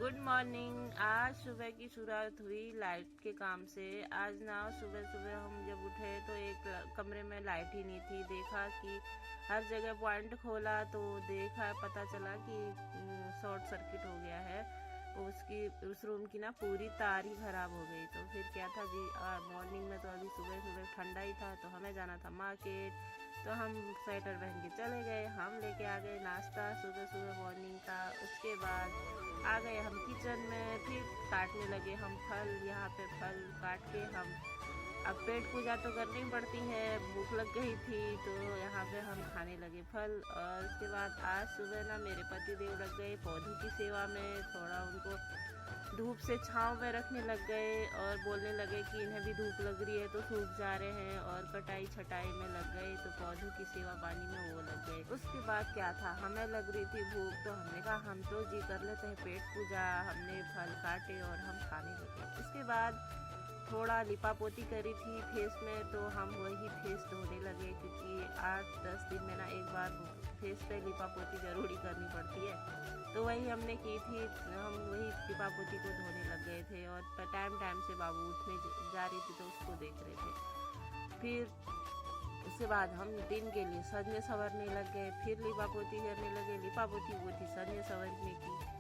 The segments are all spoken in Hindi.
Good morning. आज सुबह की शुरुआत हुई लाइट के काम से। आज ना सुबह सुबह हम जब उठे तो एक कमरे में लाइट ही नहीं थी। देखा कि हर जगह पॉइंट खोला तो देखा पता चला कि शॉर्ट सर्किट हो गया है। तो उस रूम की ना पूरी तार ही खराब हो गई। तो फिर क्या था जी, मॉर्निंग में तो अभी सुबह सुबह ठंडा ही था तो हमें जाना था मार्केट। तो हम स्वेटर पहन के चले गए। हम लेके आ गए नाश्ता सुबह सुबह मॉर्निंग का। उसके बाद आ गए हम किचन में, फिर काटने लगे हम फल। यहाँ पे फल काट के हम अब पेट पूजा तो करनी पड़ती है, भूख लग गई थी तो यहाँ पे हम खाने लगे फल। और उसके बाद आज सुबह ना मेरे पति देव लग गए पौधों की सेवा में। थोड़ा उनको धूप से छांव में रखने लग गए और बोलने लगे कि इन्हें भी धूप लग रही है तो सूख जा रहे हैं, और कटाई छटाई में लग गए तो पौधों की सेवा पानी में वो लग गए। उसके बाद क्या था, हमें लग रही थी भूख तो हमने कहा हम तो जी कर लेते हैं पेट पूजा। हमने फल काटे और हम खाने लगे। उसके बाद थोड़ा लिपापोती करी थी फेस में, तो हम वही फेस धोने लगे क्योंकि 8-10 दिन में ना एक बार फेस पे लिपापोती जरूरी करनी पड़ती है। तो वही हमने की थी, हम वही लिपापोती को धोने लग गए थे। और टाइम टाइम से बाबू उठने जा रही थी तो उसको देख रहे थे। फिर उसके बाद हम दिन के लिए सजने संवरने लग गए, फिर लिपापोती करने लगे। लिपापोती वो थी सजने संवरने की।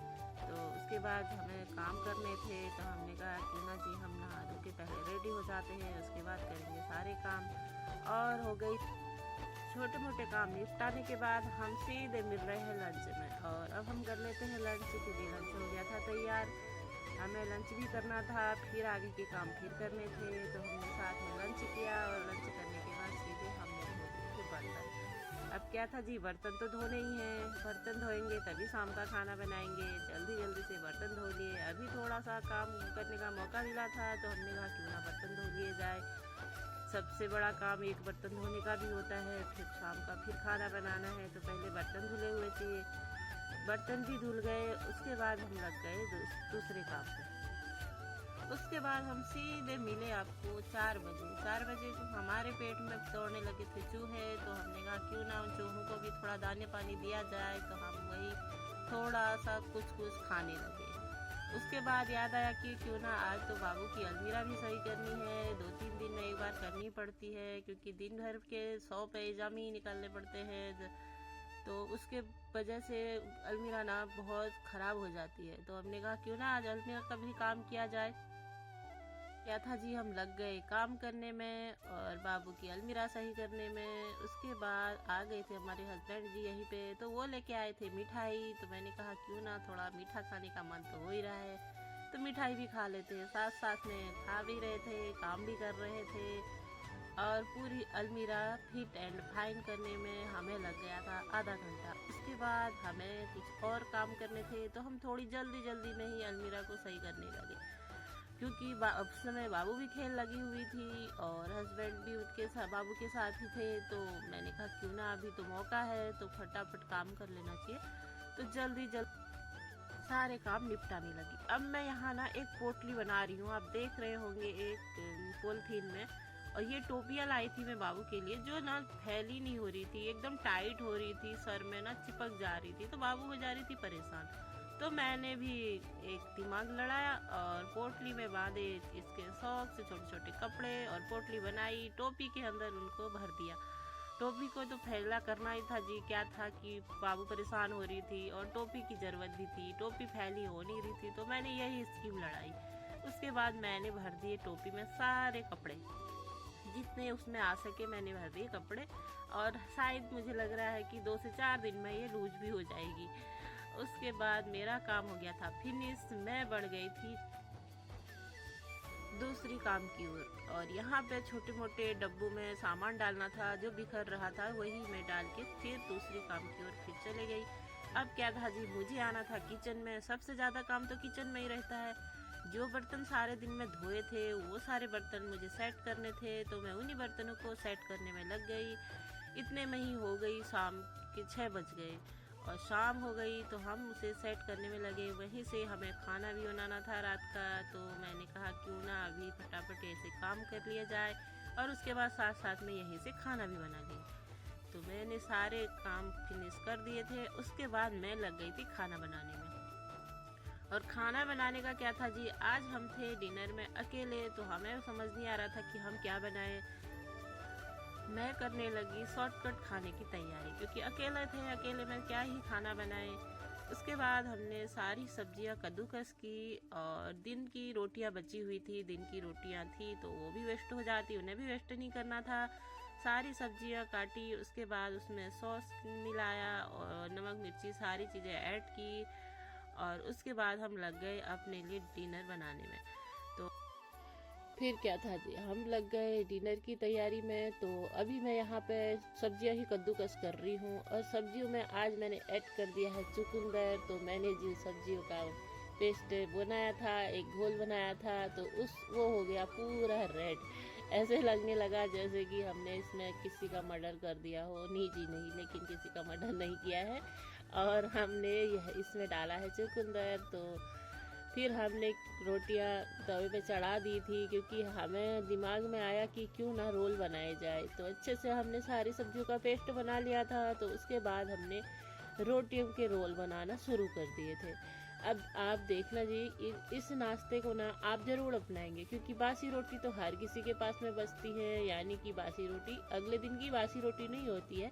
तो उसके बाद हमें काम करने थे तो हमने कहा क्यों ना जी हम नहा धो के पहले रेडी हो जाते हैं, उसके बाद करेंगे सारे काम। और हो गई छोटे मोटे काम निपटाने के बाद हम सीधे मिल रहे हैं लंच में। और अब हम कर लेते हैं लंच क्योंकि लंच हो गया था तैयार। हमें लंच भी करना था, फिर आगे के काम फिर करने थे। तो हमने साथ में लंच किया और लंच करने के बाद सीधे हमने धो दिए थे बर्तन। अब क्या था जी, बर्तन तो धोने ही हैं। बर्तन धोएंगे तभी शाम का खाना बनाएंगे। जल्दी जल्दी से बर्तन धो लिए। अभी थोड़ा सा काम करने का मौका मिला था तो हमने कहा क्यों ना बर्तन धो लिए जाए। सबसे बड़ा काम एक बर्तन धोने का भी होता है। फिर शाम का फिर खाना बनाना है तो पहले बर्तन धुले हुए चाहिए। बर्तन भी धुल गए। उसके बाद हम लग गए दूसरे काम पे। उसके बाद हम सीधे मिले आपको 4 बजे। 4 बजे तो हमारे पेट में दौड़ने लगे थे चूहे। तो हमने कहा क्यों ना उन चूहों को भी थोड़ा दाने पानी दिया जाए। तो हम वही थोड़ा सा कुछ खाने लगे। उसके बाद याद आया कि क्यों ना आज तो बाबू की अलमीरा भी सही करनी है। 2-3 दिन में एक बार करनी पड़ती है क्योंकि दिन भर के 100 पैजामे ही निकालने पड़ते हैं। तो उसके वजह से अलमीरा ना बहुत खराब हो जाती है। तो हमने कहा क्यों ना आज अलमीरा का भी काम किया जाए। क्या था जी, हम लग गए काम करने में और बाबू की अलमीरा सही करने में। उसके बाद आ गए थे हमारे हस्बैंड जी यहीं पे, तो वो लेके आए थे मिठाई। तो मैंने कहा क्यों ना थोड़ा मीठा खाने का मन तो हो ही रहा है तो मिठाई भी खा लेते हैं। साथ साथ में खा भी रहे थे, काम भी कर रहे थे। और पूरी अलमीरा फिट एंड फाइन करने में हमें लग गया था आधा घंटा। उसके बाद हमें कुछ और काम करने थे तो हम थोड़ी जल्दी जल्दी में ही अलमीरा को सही करने लगे क्योंकि उस समय बाबू भी खेल लगी हुई थी और हस्बैंड भी उनके बाबू के साथ ही थे। तो मैंने कहा क्यों ना अभी तो मौका है तो फटाफट काम कर लेना चाहिए। तो जल्दी जल्दी सारे काम निपटाने लगी। अब मैं यहाँ ना एक पोटली बना रही हूँ, आप देख रहे होंगे एक पॉलिथीन में। और ये टोपियाँ लाई थी मैं बाबू के लिए, जो ना फैली नहीं हो रही थी, एकदम टाइट हो रही थी, सर में ना चिपक जा रही थी। तो बाबू हो जा रही थी परेशान। तो मैंने भी एक दिमाग लड़ाया और पोटली में बांधे इसके सॉक्स, छोटे छोटे कपड़े और पोटली बनाई। टोपी के अंदर उनको भर दिया। टोपी को तो फैला करना ही था जी। क्या था कि बाबू परेशान हो रही थी और टोपी की जरूरत भी थी, टोपी फैली हो नहीं रही थी। तो मैंने यही स्कीम लड़ाई। उसके बाद मैंने भर दिए टोपी में सारे कपड़े, जितने उसमें आ सके मैंने भर दिए कपड़े। और शायद मुझे लग रहा है कि 2 से 4 दिन में ये लूज भी हो जाएगी। उसके बाद मेरा काम हो गया था फिनिश। मैं बढ़ गई थी दूसरी काम की ओर। और यहाँ पे छोटे मोटे डब्बों में सामान डालना था, जो बिखर रहा था वही मैं डाल के फिर दूसरी काम की ओर फिर चले गई। अब क्या था जी, मुझे आना था किचन में। सबसे ज्यादा काम तो किचन में ही रहता है। जो बर्तन सारे दिन में धोए थे वो सारे बर्तन मुझे सेट करने थे। तो मैं उन्हीं बर्तनों को सेट करने में लग गई। इतने में ही हो गई शाम के 6 बज गए। और शाम हो गई तो हम उसे सेट करने में लगे। वहीं से हमें खाना भी बनाना था रात का। तो मैंने कहा क्यों ना अभी फटाफट ऐसे काम कर लिया जाए और उसके बाद साथ साथ में यहीं से खाना भी बना लें। तो मैंने सारे काम फिनिश कर दिए थे। उसके बाद मैं लग गई थी खाना बनाने में। और खाना बनाने का क्या था जी, आज हम थे डिनर में अकेले, तो हमें समझ नहीं आ रहा था कि हम क्या बनाएं। मैं करने लगी शॉर्टकट खाने की तैयारी, क्योंकि अकेले थे, अकेले में क्या ही खाना बनाएं। उसके बाद हमने सारी सब्जियां कद्दूकस की, और दिन की रोटियां बची हुई थी, दिन की रोटियां थी तो वो भी वेस्ट हो जाती, उन्हें भी वेस्ट नहीं करना था। सारी सब्जियां काटी, उसके बाद उसमें सॉस मिलाया और नमक मिर्ची सारी चीज़ें ऐड की, और उसके बाद हम लग गए अपने लिए डिनर बनाने में। तो फिर क्या था जी, हम लग गए डिनर की तैयारी में। तो अभी मैं यहाँ पे सब्जियाँ ही कद्दूकस कर रही हूँ, और सब्जियों में आज मैंने ऐड कर दिया है चुकंदर। तो मैंने जिन सब्जियों का पेस्ट बनाया था, एक घोल बनाया था, तो वो हो गया पूरा रेड। ऐसे लगने लगा जैसे कि हमने इसमें किसी का मर्डर कर दिया हो। नहीं जी नहीं, लेकिन किसी का मर्डर नहीं किया है। और हमने इसमें डाला है चुकंदर। तो फिर हमने रोटियां तवे पे चढ़ा दी थी, क्योंकि हमें दिमाग में आया कि क्यों ना रोल बनाए जाए। तो अच्छे से हमने सारी सब्जियों का पेस्ट बना लिया था। तो उसके बाद हमने रोटियों के रोल बनाना शुरू कर दिए थे। अब आप देखना जी, इस नाश्ते को ना आप ज़रूर अपनाएंगे, क्योंकि बासी रोटी तो हर किसी के पास में बचती है। यानी कि बासी रोटी अगले दिन की बासी रोटी नहीं होती है,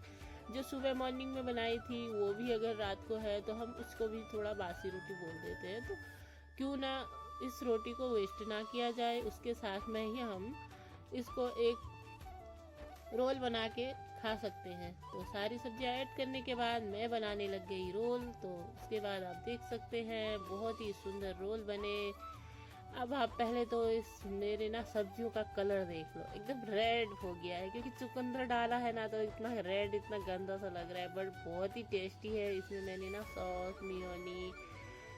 जो सुबह मॉर्निंग में बनाई थी वो भी अगर रात को है तो हम उसको भी थोड़ा बासी रोटी बोल देते हैं। तो क्यों ना इस रोटी को वेस्ट ना किया जाए, उसके साथ में ही हम इसको एक रोल बना के खा सकते हैं। तो सारी सब्जियां ऐड करने के बाद मैं बनाने लग गई रोल। तो उसके बाद आप देख सकते हैं बहुत ही सुंदर रोल बने। अब आप पहले तो इस मेरे ना सब्जियों का कलर देख लो, एकदम रेड हो गया है, क्योंकि चुकंदर डाला है ना, तो इतना रेड, इतना गंदा सा लग रहा है, बट बहुत ही टेस्टी है। इसमें मैंने ना सॉस, मियोनी,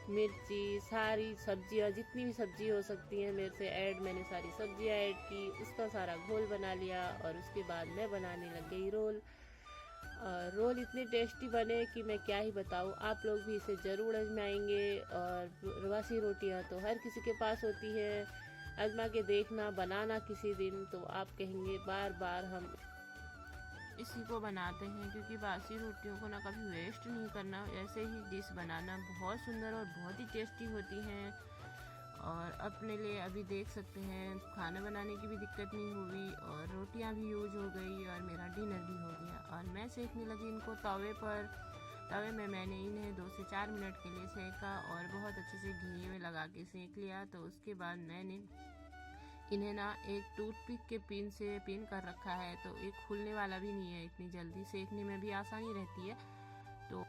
मिर्ची, सारी सब्जियां, जितनी भी सब्जी हो सकती हैं मेरे से ऐड, मैंने सारी सब्जियां ऐड की, उसका सारा घोल बना लिया। और उसके बाद मैं बनाने लग गई रोल। और रोल इतने टेस्टी बने कि मैं क्या ही बताऊँ। आप लोग भी इसे ज़रूर आजमाएंगे। और बासी रोटियां तो हर किसी के पास होती है, आजमा के देखना, बनाना किसी दिन, तो आप कहेंगे बार बार हम इसी को बनाते हैं, क्योंकि बासी रोटियों को ना कभी वेस्ट नहीं करना। ऐसे ही डिश बनाना बहुत सुंदर और बहुत ही टेस्टी होती हैं। और अपने लिए अभी देख सकते हैं खाना बनाने की भी दिक्कत नहीं हुई, और रोटियां भी यूज हो गई, और मेरा डिनर भी हो गया। और मैं सेकने लगी इनको तवे पर। तवे में मैंने इन्हें 2 से 4 मिनट के लिए सेका, और बहुत अच्छे से घी में लगा के सेक लिया। तो उसके बाद मैंने इन्हें ना एक टूथपिक के पिन से पिन कर रखा है, तो एक खुलने वाला भी नहीं है, इतनी जल्दी सेकने में भी आसानी रहती है। तो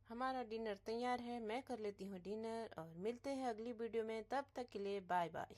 हमारा डिनर तैयार है, मैं कर लेती हूँ डिनर, और मिलते हैं अगली वीडियो में। तब तक के लिए बाय बाय।